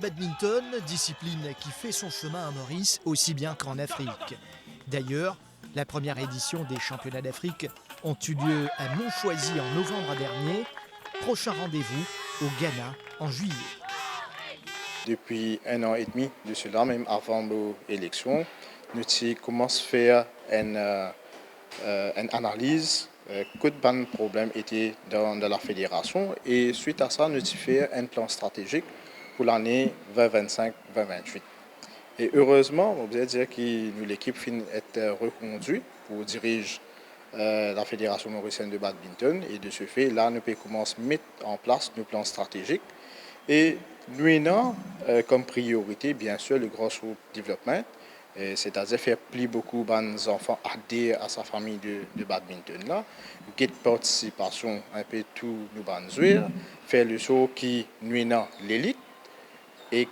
badminton, discipline qui fait son chemin à Maurice aussi bien qu'en Afrique. D'ailleurs, la première édition des championnats d'Afrique ont eu lieu à Montchoisy en novembre dernier. Prochain rendez-vous au Ghana en juillet. Depuis 1 an et demi de cela, même avant l'élection, nous commençons à faire une analyse que de problèmes étaient dans la fédération et suite à ça, nous avons fait un plan stratégique pour l'année 2025-2028. Et heureusement, on peut dire que l'équipe est reconduite pour diriger la Fédération mauricienne de badminton et de ce fait, là, nous pouvons commencer à mettre en place nos plans stratégiques. Et nous avons comme priorité, bien sûr, le gros développement, c'est-à-dire faire plus beaucoup d'enfants adhérer à sa famille de badminton là, get participation un peu tous nos joueurs, faire le saut qui nous avons l'élite et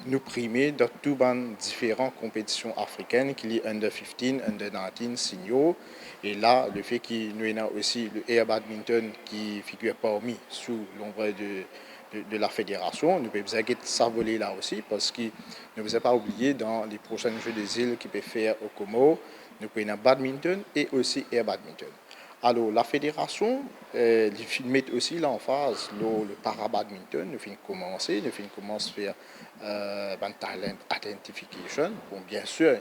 nous primer dans toutes les différentes compétitions africaines, qu'il y ait Under 15, Under 19, Senior. Et là, le fait qu'il nous avons aussi le air badminton qui figure parmi sous l'ombre de la fédération. Nous pouvons s'envoler là aussi parce que ne vous avez pas oublié dans les prochains Jeux des îles qui peuvent faire au Comores, nous pouvons badminton et aussi air badminton. Alors la fédération met aussi l'emphase le para-badminton. Nous finissons commencer à faire talent identification. Bon, bien sûr,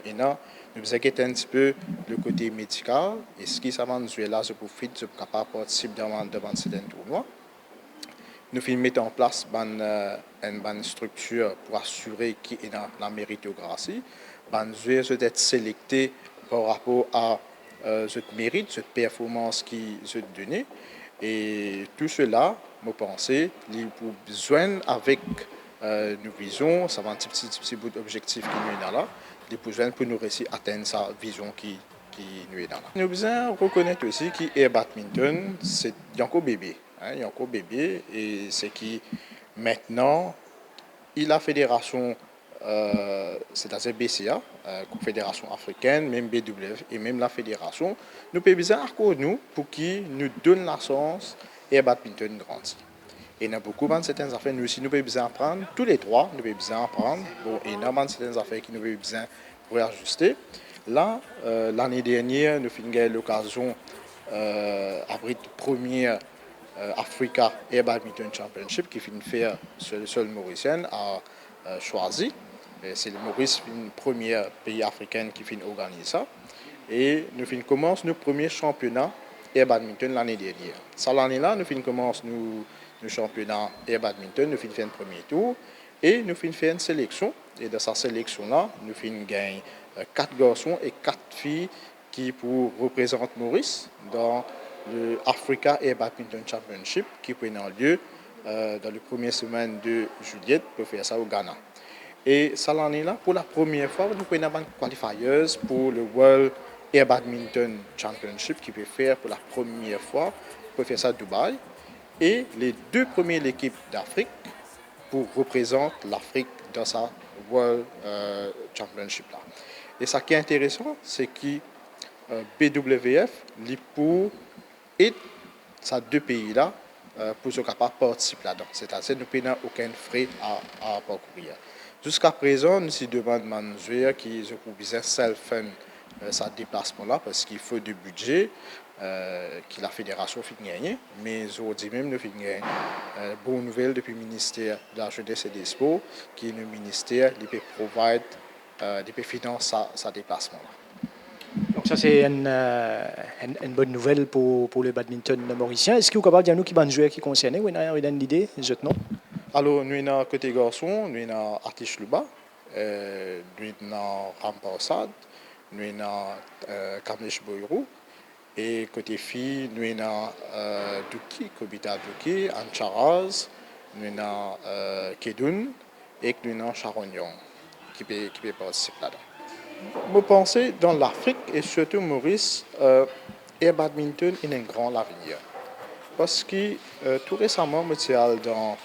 nous inquiétons un petit peu le côté médical et ce qui s'avance là, c'est pour être capable de participer devant ce tournoi. Nous mettons en place une structure pour assurer qu'il y a la méritocratie. Les joueurs être sélectés par rapport à ce mérite, cette performance qui se donne. Et tout cela, je pense, il pour besoin avec nos visions, ça va un petit bout d'objectif qui nous est là, des besoins pour nous réussir à atteindre sa vision qui nous est là. Nous devons reconnaître aussi que le badminton, c'est encore bébé. Il y a encore bébé et c'est qui maintenant, la fédération, c'est-à-dire BCA, Confédération africaine, même BWF et même la fédération, nous pouvons besoin encore nous pour qu'ils nous donnent la chance et le badminton grandit. Et il y a beaucoup de certaines affaires, nous aussi, nous pouvons besoin apprendre, tous les trois, nous pouvons besoin apprendre. Bon, et il y a certaines affaires qui nous pouvons besoin pour ajuster. Là, l'année dernière, nous avons eu l'occasion d'abriter la première Africa Air Badminton Championship qui finit faire sur le sol mauricien a choisi. C'est le Maurice, le premier pays africain qui finit organiser ça. Et nous commençons nos premiers championnats Air Badminton l'année dernière. Ça l'année-là, nous commençons nos championnats Air Badminton, nous faisons un premier tour et nous faisons une sélection. Et dans cette sélection-là, nous gagnons 4 garçons et 4 filles qui pour représenter Maurice dans le Africa Air Badminton Championship qui prend lieu dans la première semaine de juillet pour faire ça au Ghana. Et ça l'année-là, pour la première fois, nous prenons des qualifiers pour le World Air Badminton Championship qui peut faire pour la première fois, pour faire ça à Dubaï. Et les 2 premières équipes d'Afrique pour représenter l'Afrique dans sa World Championship là. Et ça qui est intéressant, c'est que BWF, pour et ces 2 pays-là pour se capable de participer là-dedans. C'est-à-dire que nous n'avons aucun frais à parcourir. Jusqu'à présent, nous nous demandons aux joueurs qui ont self-fund ce déplacement-là parce qu'il faut du budget que la fédération fait gagner. Mais aujourd'hui même, nous avons gagné bonne nouvelle depuis le ministère de la Jeunesse et des Sports qui est le ministère qui peut financer ce déplacement-là. Donc ça, c'est une bonne nouvelle pour le badminton mauricien. Est-ce que vous pouvez dire nous qui sont joueurs qui concernent? Vous avez une idée? Alors, nous avons côté garçon, nous avons Atish Luba, nous avons Ramparsad, nous avons Kamlesh Boyrou. Et côté filles, nous avons Duki, Kobita Duki, Ancharaz, nous avons Kedun et nous avons Sharon Young qui peut participer là-dedans. Je pense dans l'Afrique et surtout Maurice, le badminton est un grand avenir. Parce que tout récemment, je suis allé dans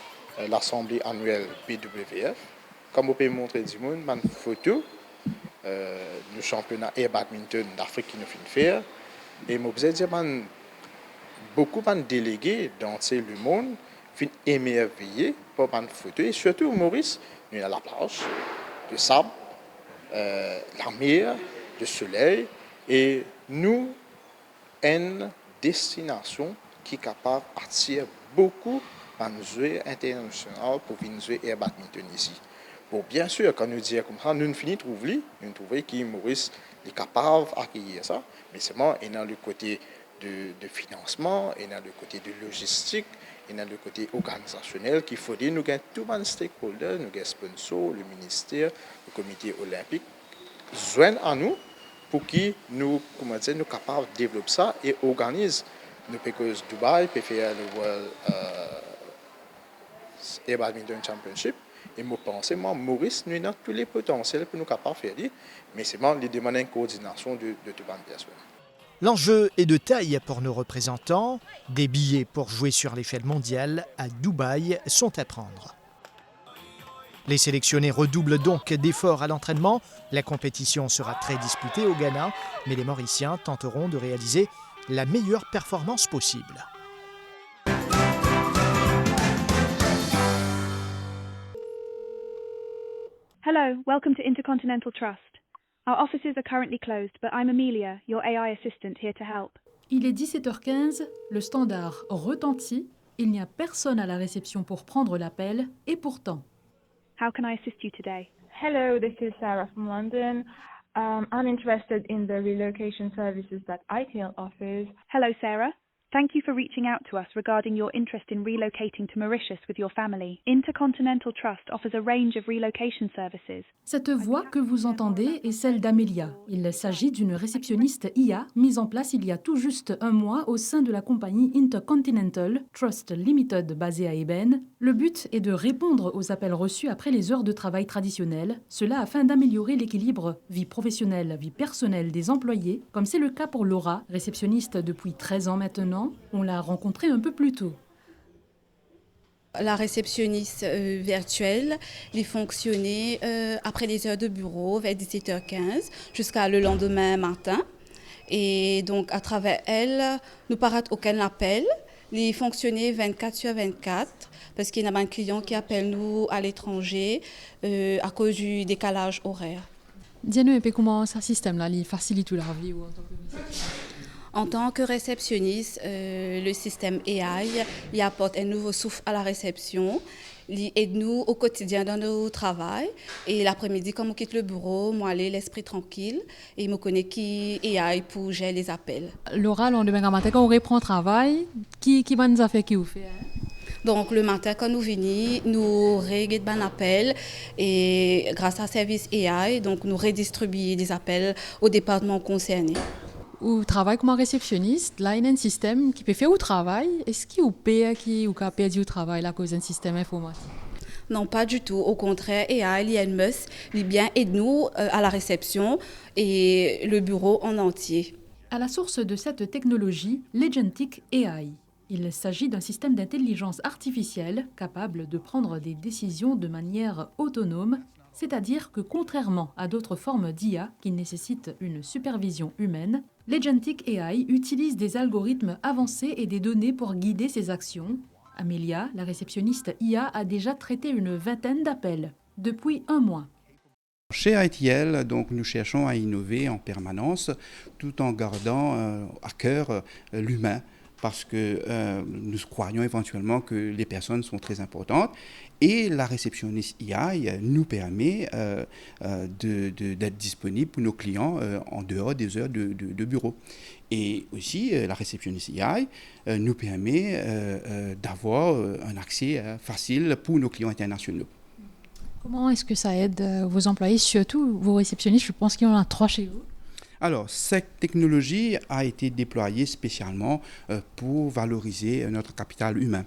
l'Assemblée annuelle BWF. Comme vous pouvez montrer du monde, une photo, le championnat air badminton d'Afrique qui nous fait faire. Et je vous dire, beaucoup de délégués dans le monde émerveillés par une photo. Et surtout, Maurice, nous avons la plage, de sable, la mer, le soleil. Et nous, une destination qui est capable d'attirer beaucoup de joueurs internationaux pour venir jouer au badminton ici. Bon, bien sûr, quand nous disons comme ça, nous finissons nous trouvons que Maurice est capable d'accueillir ça, mais seulement il y a le côté de financement, il y a le côté de logistique, il y a le côté organisationnel qu'il faut dire. Nous avons tous les stakeholders, nous avons les sponsors, le ministère, le comité olympique, joignent à nous pour que nous, nous sommes capables de développer ça et organiser. Nous, parce que Dubaï peut faire le World Air Badminton Championship. Et je pense, Maurice, nous avons tous les potentiels pour nous capables de faire, mais c'est vraiment les demandes de coordination de toutes les personnes. L'enjeu est de taille pour nos représentants. Des billets pour jouer sur l'échelle mondiale à Dubaï sont à prendre. Les sélectionnés redoublent donc d'efforts à l'entraînement. La compétition sera très disputée au Ghana, mais les Mauriciens tenteront de réaliser la meilleure performance possible. Hello, welcome to Intercontinental Trust. Our offices are currently closed, but I'm Amelia, your AI assistant, here to help. Il est 17h15, le standard retentit, il n'y a personne à la réception pour prendre l'appel, et pourtant. How can I assist you today? Hello, this is Sarah from London. I'm interested in the relocation services that ITL offers. Hello, Sarah. Thank you for reaching out to us regarding your interest in relocating to Mauritius with your family. Intercontinental Trust offers a range of relocation services. Cette voix que vous entendez est celle d'Amelia. Il s'agit d'une réceptionniste IA mise en place il y a tout juste un mois au sein de la compagnie Intercontinental Trust Limited basée à Eben. Le but est de répondre aux appels reçus après les heures de travail traditionnelles, cela afin d'améliorer l'équilibre vie professionnelle, vie personnelle des employés, comme c'est le cas pour Laura, réceptionniste depuis 13 ans maintenant. On l'a rencontrée un peu plus tôt. La réceptionniste virtuelle, elle fonctionnait après les heures de bureau, vers 17h15, jusqu'à le lendemain matin. Et donc, à travers elle, nous ne parlons aucun appel. Elle fonctionnait 24/24, parce qu'il y a un client qui appelle nous à l'étranger à cause du décalage horaire. Dis-nous un peu comment ce système-là facilite la vie ou en tant que... En tant que réceptionniste, le système AI il apporte un nouveau souffle à la réception. Il aide nous au quotidien dans notre travail. Et l'après-midi, quand on quitte le bureau, moi, j'ai l'esprit tranquille et je me connais qui AI pour gérer les appels. Laura, le matin, quand on reprend le travail, qui va nous faire qui vous fait Donc, le matin, quand nous venons, nous réglons un appel et grâce à service AI, donc, nous redistribuons des appels aux départements concernés. Ou travaille comme réceptionniste, là il y a un système qui peut faire au travail. Est-ce qu'il y a qui a perdu au travail à cause d'un système informatique? Non, pas du tout. Au contraire, AI, l'INMUS, il bien aide-nous à la réception et le bureau en entier. À la source de cette technologie, l'Agentic AI. Il s'agit d'un système d'intelligence artificielle capable de prendre des décisions de manière autonome, c'est-à-dire que contrairement à d'autres formes d'IA qui nécessitent une supervision humaine, l'Agentic AI utilise des algorithmes avancés et des données pour guider ses actions. Amelia, la réceptionniste IA, a déjà traité une vingtaine d'appels depuis un mois. Chez ITL, donc, nous cherchons à innover en permanence tout en gardant à cœur l'humain, parce que nous croyons éventuellement que les personnes sont très importantes. Et la réceptionniste IA nous permet d'être disponible pour nos clients en dehors des heures de bureau. Et aussi, la réceptionniste IA nous permet d'avoir un accès facile pour nos clients internationaux. Comment est-ce que ça aide vos employés, surtout vos réceptionnistes? Je pense qu'il y en a 3 chez vous. Alors, cette technologie a été déployée spécialement pour valoriser notre capital humain.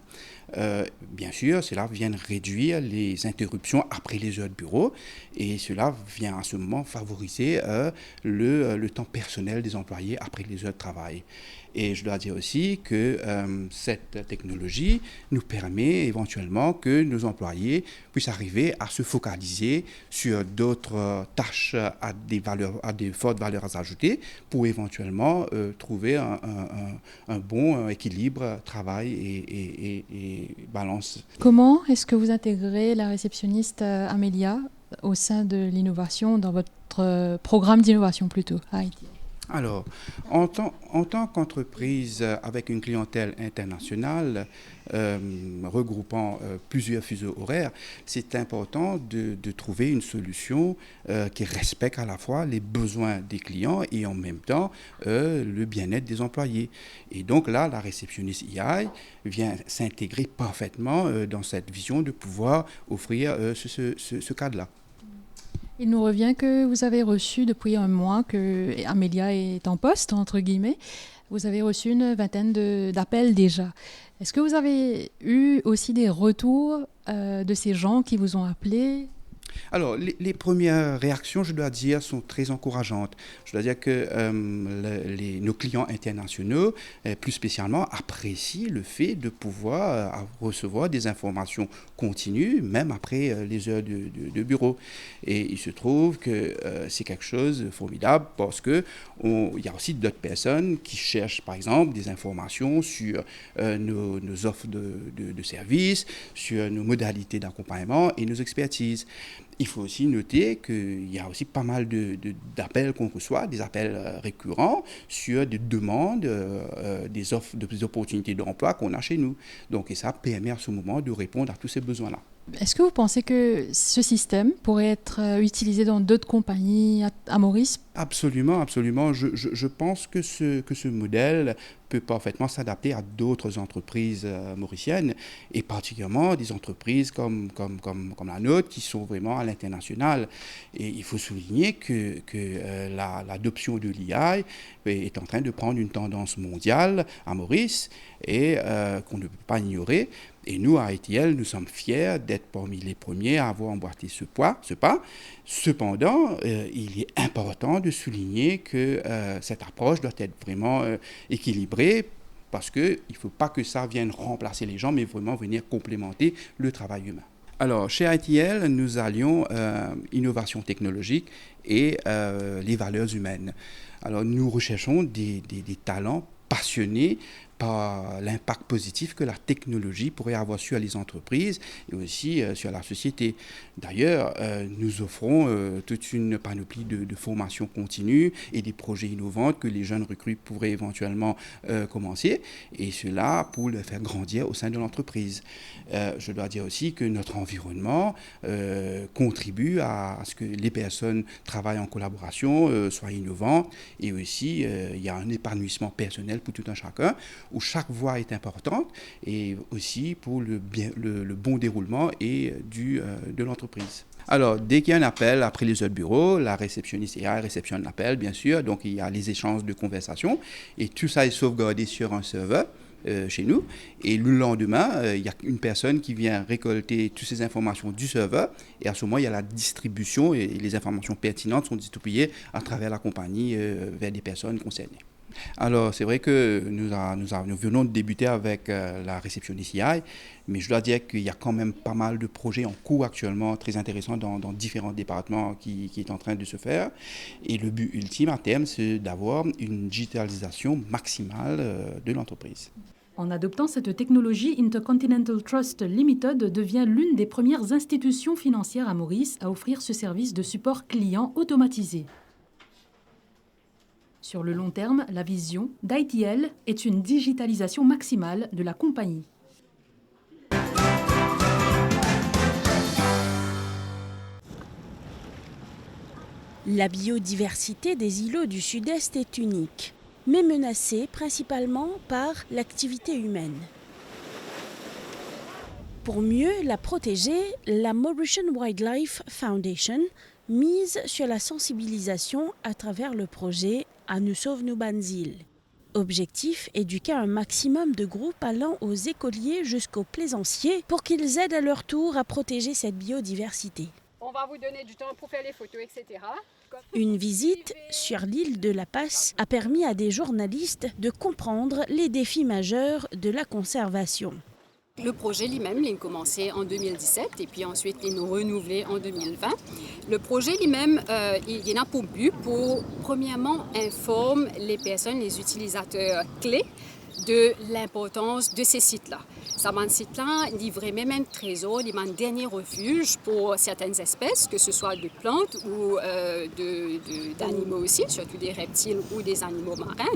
Bien sûr, cela vient réduire les interruptions après les heures de bureau et cela vient à ce moment favoriser le temps personnel des employés après les heures de travail. Et je dois dire aussi que cette technologie nous permet éventuellement que nos employés puissent arriver à se focaliser sur d'autres tâches à des fortes valeurs ajoutées pour éventuellement trouver un bon équilibre travail et les balances. Comment est-ce que vous intégrez la réceptionniste Amélia au sein de l'innovation, dans votre programme d'innovation plutôt à Haïti? Alors, en tant qu'entreprise avec une clientèle internationale regroupant plusieurs fuseaux horaires, c'est important de trouver une solution qui respecte à la fois les besoins des clients et en même temps le bien-être des employés. Et donc là, la réceptionniste EI vient s'intégrer parfaitement dans cette vision de pouvoir offrir ce cadre-là. Il nous revient que vous avez reçu depuis un mois que Amélia est en poste, entre guillemets. Vous avez reçu une vingtaine d'appels déjà. Est-ce que vous avez eu aussi des retours de ces gens qui vous ont appelé? Alors, les premières réactions, je dois dire, sont très encourageantes. Je dois dire que nos clients internationaux, plus spécialement, apprécient le fait de pouvoir recevoir des informations continues, même après les heures de bureau. Et il se trouve que c'est quelque chose de formidable parce qu'il y a aussi d'autres personnes qui cherchent, par exemple, des informations sur nos offres de services, sur nos modalités d'accompagnement et nos expertises. Il faut aussi noter qu'il y a aussi pas mal d'appels qu'on reçoit, des appels récurrents sur des demandes, des offres, des opportunités d'emploi qu'on a chez nous. Donc, et ça permet à ce moment de répondre à tous ces besoins-là. Est-ce que vous pensez que ce système pourrait être utilisé dans d'autres compagnies à Maurice? Absolument, absolument. Je pense que ce modèle peut parfaitement s'adapter à d'autres entreprises mauriciennes et particulièrement des entreprises comme la nôtre qui sont vraiment à l'international. Et il faut souligner que l'adoption de l'IA est en train de prendre une tendance mondiale à Maurice et qu'on ne peut pas ignorer. Et nous, à ITL, nous sommes fiers d'être parmi les premiers à avoir emboîté ce pas. Cependant, il est important de souligner que cette approche doit être vraiment équilibrée parce qu'il ne faut pas que ça vienne remplacer les gens, mais vraiment venir complémenter le travail humain. Alors, chez ITL, nous allions innovation technologique et les valeurs humaines. Alors, nous recherchons des talents passionnés par l'impact positif que la technologie pourrait avoir sur les entreprises et aussi sur la société. D'ailleurs, nous offrons toute une panoplie de formations continues et des projets innovants que les jeunes recrues pourraient éventuellement commencer, et cela pour le faire grandir au sein de l'entreprise. Je dois dire aussi que notre environnement contribue à ce que les personnes travaillent en collaboration, soient innovantes, et aussi il y a un épanouissement personnel pour tout un chacun, où chaque voix est importante, et aussi pour le bon déroulement de l'entreprise. Alors, dès qu'il y a un appel après les heures de bureau, la réceptionniste EI réceptionne l'appel, bien sûr, donc il y a les échanges de conversation, et tout ça est sauvegardé sur un serveur chez nous, et le lendemain, il y a une personne qui vient récolter toutes ces informations du serveur, et à ce moment, il y a la distribution, et les informations pertinentes sont distribuées à travers la compagnie vers des personnes concernées. Alors, c'est vrai que nous venons de débuter avec la réceptionniste EI, mais je dois dire qu'il y a quand même pas mal de projets en cours actuellement, très intéressants dans différents départements qui est en train de se faire. Et le but ultime à terme, c'est d'avoir une digitalisation maximale de l'entreprise. En adoptant cette technologie, Intercontinental Trust Limited devient l'une des premières institutions financières à Maurice à offrir ce service de support client automatisé. Sur le long terme, la vision d'ITL est une digitalisation maximale de la compagnie. La biodiversité des îlots du Sud-Est est unique, mais menacée principalement par l'activité humaine. Pour mieux la protéger, la Mauritian Wildlife Foundation mise sur la sensibilisation à travers le projet À nous sauve nos banzil. Objectif, éduquer un maximum de groupes allant aux écoliers jusqu'aux plaisanciers pour qu'ils aident à leur tour à protéger cette biodiversité. On va vous donner du temps pour faire les photos, etc. Une visite sur l'île de La Passe a permis à des journalistes de comprendre les défis majeurs de la conservation. Le projet lui-même, il a commencé en 2017 et puis ensuite il nous renouvelé en 2020. Le projet lui-même, il a pour but pour, premièrement, informer les personnes, les utilisateurs clés de l'importance de ces sites-là. Ces sites-là livraient même un trésor, un dernier refuge pour certaines espèces, que ce soit de plantes ou d'animaux aussi, surtout des reptiles ou des animaux marins,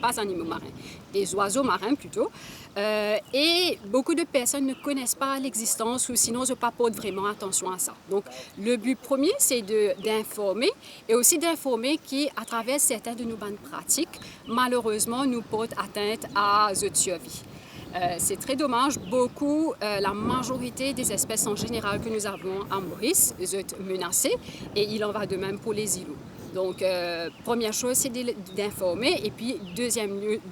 pas animaux marins, des oiseaux marins plutôt. Et beaucoup de personnes ne connaissent pas l'existence ou sinon ne portent vraiment attention à ça. Donc le but premier, c'est d'informer et aussi d'informer qu'à travers certaines de nos bandes pratiques, malheureusement, nous portent atteinte à la survie. C'est très dommage, la majorité des espèces en général que nous avons à Maurice sont menacées et il en va de même pour les îlots. Donc, première chose, c'est d'informer et puis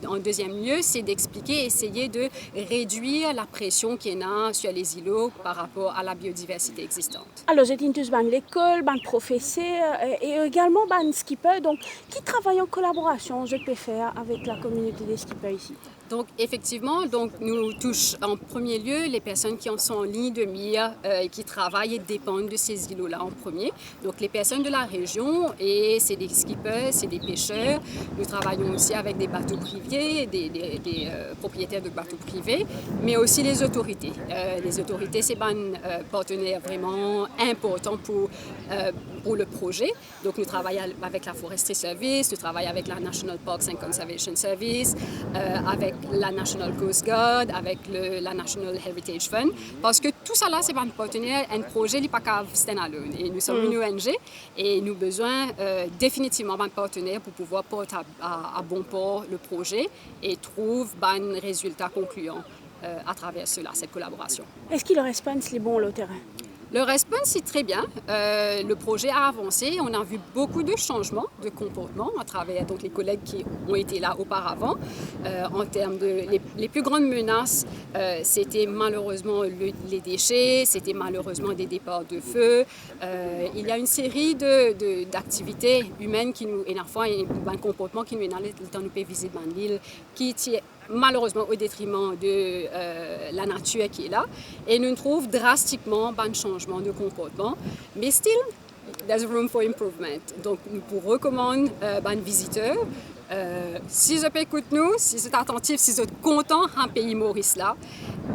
en deuxième lieu, c'est d'expliquer, essayer de réduire la pression qu'il y a sur les îlots par rapport à la biodiversité existante. Alors, j'ai dit tous l'école, les professeurs et également les skippers. Donc, qui travaille en collaboration, je peux faire avec la communauté des skippers ici? Donc, effectivement, nous touchons en premier lieu les personnes qui en sont en ligne de mire et qui travaillent et dépendent de ces îlots-là en premier. Donc, les personnes de la région, et c'est des skippers, c'est des pêcheurs. Nous travaillons aussi avec des bateaux privés, des propriétaires de bateaux privés, mais aussi les autorités. Les autorités, c'est un partenaire vraiment important pour le projet. Donc, nous travaillons avec la Forestry Service, nous travaillons avec la National Parks and Conservation Service, avec la National Coast Guard, avec la National Heritage Fund, parce que tout ça là, c'est un partenaire, un projet, il n'est pas qu'à stand-alone. Et nous sommes une ONG et nous avons besoin définitivement d'un partenaire pour pouvoir porter à bon port le projet et trouver un résultat concluant à travers cette collaboration. Est-ce qu'il reste pas les bons le terrain? Le response, c'est très bien. Le projet a avancé. On a vu beaucoup de changements de comportement à travers les collègues qui ont été là auparavant. En termes les plus grandes menaces, c'était malheureusement les déchets, c'était malheureusement des départs de feu. Il y a une série d'activités humaines qui nous, et parfois un comportement qui nous nous peut visiter dans l'île, qui tient malheureusement au détriment de la nature qui est là. Et nous trouvons drastiquement un changement de comportement. Mais still, there's room for improvement. Donc, nous vous recommandons aux visiteurs, si vous écoutez nous, si vous êtes attentifs, si vous êtes contents en pays Maurice là,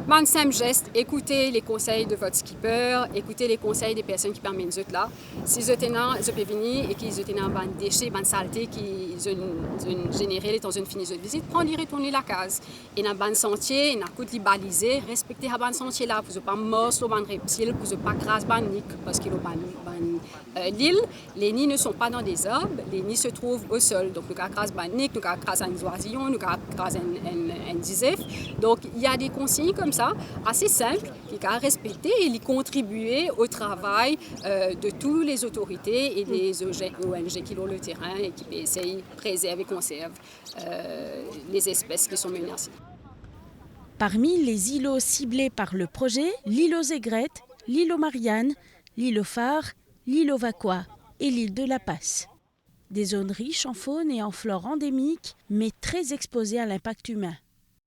un simple geste, écoutez les conseils de votre skipper, écoutez les conseils des personnes qui permettent de là. Si vous êtes là, vous pouvez venir et qu'ils ont un déchet, une saleté qui ont généré dans une finie de visite, prenez retourner la case. Et dans un sentier, il y a un côté balisé, respectez un sentier là, vous n'avez pas mort sur un reptile, vous n'avez pas grâce à nick parce qu'il y a l'île, les nids ne sont pas dans des arbres, les nids se trouvent au sol. Donc, nous avons grâce à nick, nous avons grâce à un oisillon, nous avons grâce à un disef. Donc, il y a des consignes comme ça, assez simples, qui ont respecté et qui contribuer au travail de toutes les autorités et des ONG qui ont le terrain et qui essayent de préserver et conserver les espèces qui sont menacées. Parmi les îlots ciblés par le projet, l'îlot Zégrette, l'îlot Marianne, l'îlot Phare, l'îlot Vaqua et l'île de La Passe. Des zones riches en faune et en flore endémique, mais très exposées à l'impact humain.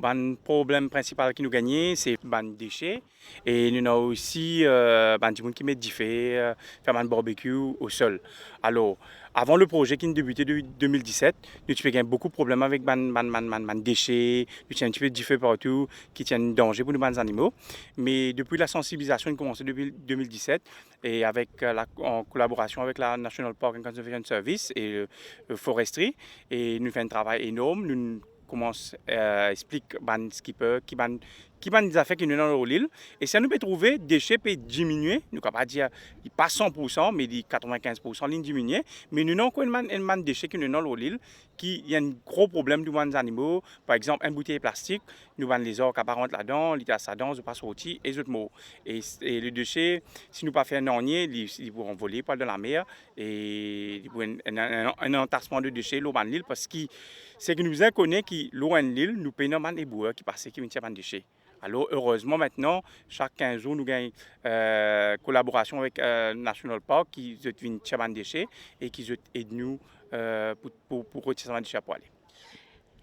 Le problème principal qui nous gagne, c'est les déchets. Et nous avons aussi des gens qui mettent du feu, faire un barbecue au sol. Alors, avant le projet qui a débuté en 2017, nous avons beaucoup de problèmes avec les déchets, nous avons un petit peu de feu partout, qui tiennent danger pour les animaux. Mais depuis la sensibilisation qui a commencé depuis 2017, et en collaboration avec la National Park and Conservation Service et le Forestry, et nous faisons un travail énorme. Nous commence à expliquer aux skippers qui ont des affaires qui nous dans l'île. Et si nous pouvons trouver des déchets peut diminuer, nous ne pouvons pas dire qu'ils pas 100%, mais 95% ils diminuent. Mais nous avons encore des déchets qui nous dans l'île, qui y a un gros problème de les animaux. Par exemple, une bouteille plastique, nous avons les orques qui rentrent là-dedans, les assadans, ils passent sortir et les autres mots. Et les déchets, si nous ne pas faire un ornier, ils pourront voler par de la mer et ils pourront un entassement de déchets dans l'île parce que c'est que nous connaissons que l'eau en l'île, nous payons des éboueurs qui passent qui mettent des déchets. Alors heureusement maintenant, chaque 15 jours, nous avons une collaboration avec National Park qui viennent chercher des déchets et qui aident nous pour retirer des déchets pour aller.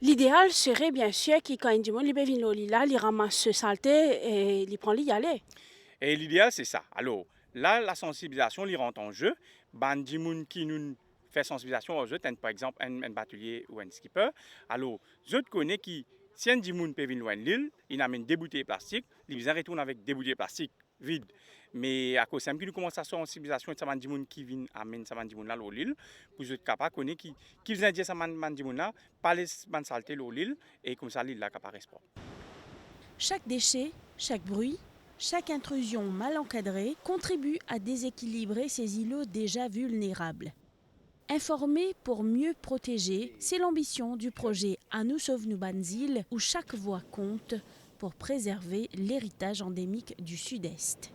L'idéal serait bien sûr que quand ils viennent là, ils ramassent ce saleté et ils prennent y aller. Et l'idéal c'est ça. Alors là, la sensibilisation ils rentre en jeu. Les gens qui nous fait sensibilisation aux autres, par exemple un batelier ou un skipper. Alors, les autres connaissent qui Si un dimoun peut venir loin de l'île, il amène des bouteilles plastiques, il vient retourner avec des bouteilles plastiques vides. Mais à cause de ça, nous commençons à sensibilisation de ces dimoun qui viennent amener ces dimoun là l'île, pour être capable de connaître qui vient dire ces dimoun là, pas les saletés l'île et comme ça l'île là capable rester propre. Chaque déchet, chaque bruit, chaque intrusion mal encadrée contribue à déséquilibrer ces îlots déjà vulnérables. Informer pour mieux protéger, c'est l'ambition du projet À nous sauve-nous Banzil, où chaque voix compte pour préserver l'héritage endémique du Sud-Est.